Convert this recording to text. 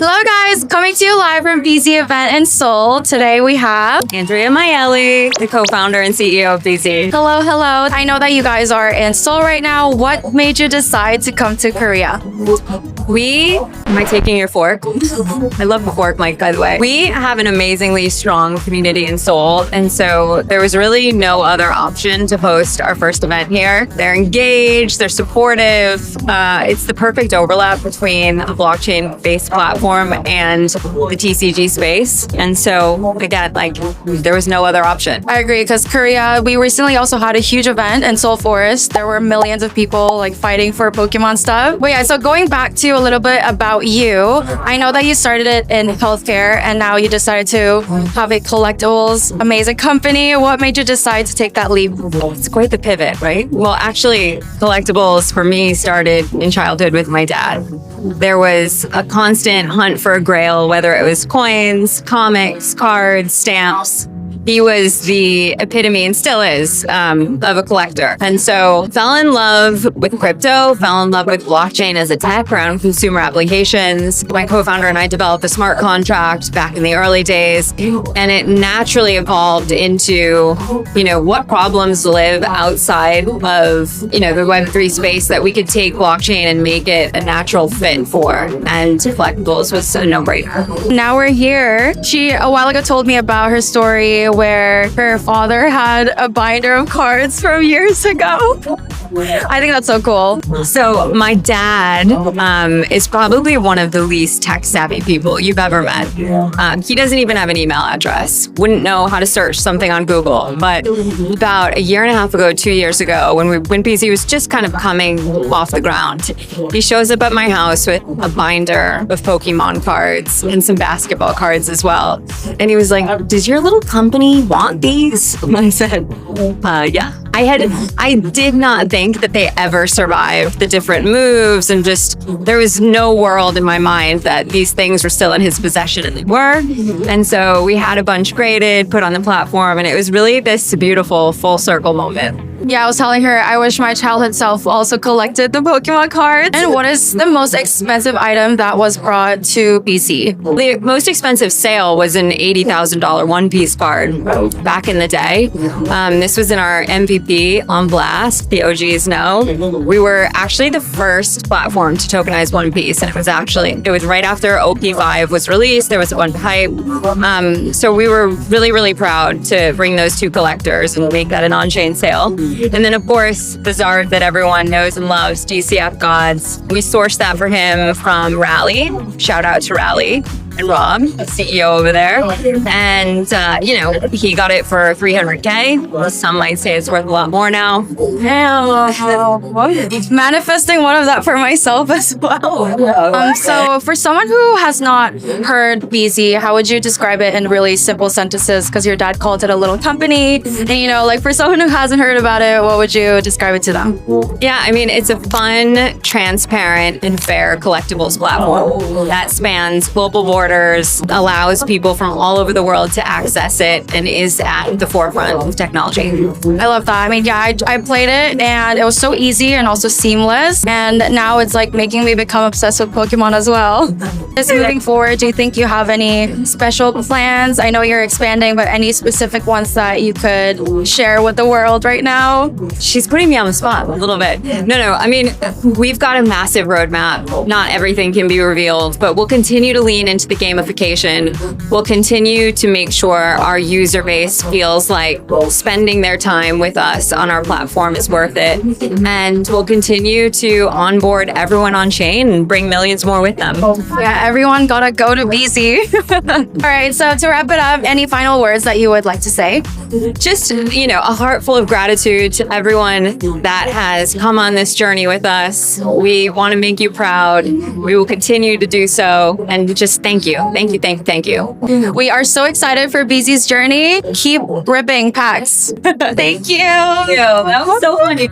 Hello guys, coming to you live from Beezie event in Seoul. Today we have Andrea Miele, the co-founder and CEO of Beezie. Hello. I know that you guys are in Seoul right now. What made you decide to come to Korea? Am I taking your fork? I love the fork mic, by the way. We have an amazingly strong community in Seoul, and so there was really no other option to host our first event here. They're engaged, they're supportive. It's the perfect overlap between a blockchain-based platform and the TCG space. And so, again, there was no other option. I agree, because Korea, we recently also had a huge event in Seoul Forest. There were millions of people fighting for Pokemon stuff. But yeah, so going back to a little bit about you, I know that you started it in healthcare and now you decided to have a collectibles amazing company. What made you decide to take that leap? It's quite the pivot, right? Well, actually, collectibles for me started in childhood with my dad. There was a constant hunt for a grail, whether it was coins, comics, cards, stamps. He was the epitome, and still is, of a collector. And so fell in love with crypto, fell in love with blockchain as a tech around consumer applications. My co-founder and I developed a smart contract back in the early days, and it naturally evolved into, what problems live outside of, the Web3 space that we could take blockchain and make it a natural fit for. And collectibles was a no-brainer. Now we're here. She, a while ago, told me about her story where her father had a binder of cards from years ago. I think that's so cool. So my dad is probably one of the least tech-savvy people you've ever met. He doesn't even have an email address. Wouldn't know how to search something on Google. But about a year and a half ago, 2 years ago, when Beezie was just kind of coming off the ground, he shows up at my house with a binder of Pokémon cards and some basketball cards as well. And he was like, "Does your little company want these?" And I said, "Yeah." I did not think that they ever survived the different moves, and there was no world in my mind that these things were still in his possession, and they were. And so we had a bunch graded, put on the platform, and it was really this beautiful full circle moment. Yeah, I was telling her I wish my childhood self also collected the Pokemon cards. And what is the most expensive item that was brought to BC? The most expensive sale was an $80,000 one-piece card back in the day. This was in our MVP on Blast. The OGs know. We were actually the first platform to tokenize One Piece, and it was right after OP5 was released. There was one hype. So we were really, really proud to bring those two collectors and make that an on-chain sale. And then, of course, the Zard that everyone knows and loves, DCF Gods. We sourced that for him from Rally. Shout out to Rally and Rob, the CEO over there. And, he got it for $300K. Some might say it's worth a lot more now. Manifesting one of that for myself as well. So for someone who has not heard Beezie, how would you describe it in really simple sentences? Because your dad called it a little company. And, for someone who hasn't heard about it, what would you describe it to them? Yeah, it's a fun, transparent, and fair collectibles platform that spans global borders, allows people from all over the world to access it, and is at the forefront of technology. I love that. I played it and it was so easy and also seamless. And now it's making me become obsessed with Pokemon as well. Just moving forward, do you think you have any special plans? I know you're expanding, but any specific ones that you could share with the world right now? She's putting me on the spot a little bit. No. We've got a massive roadmap. Not everything can be revealed, but we'll continue to lean into the gamification. We'll continue to make sure our user base feels like spending their time with us on our platform is worth it. And we'll continue to onboard everyone on chain and bring millions more with them. Yeah, everyone gotta go to Beezie. All right, so to wrap it up, any final words that you would like to say? Just, a heart full of gratitude to everyone that has come on this journey with us. We want to make you proud. We will continue to do so. And just thank you. Thank you. We are so excited for Beezie's journey. Keep ripping packs. Thank you. That was so funny.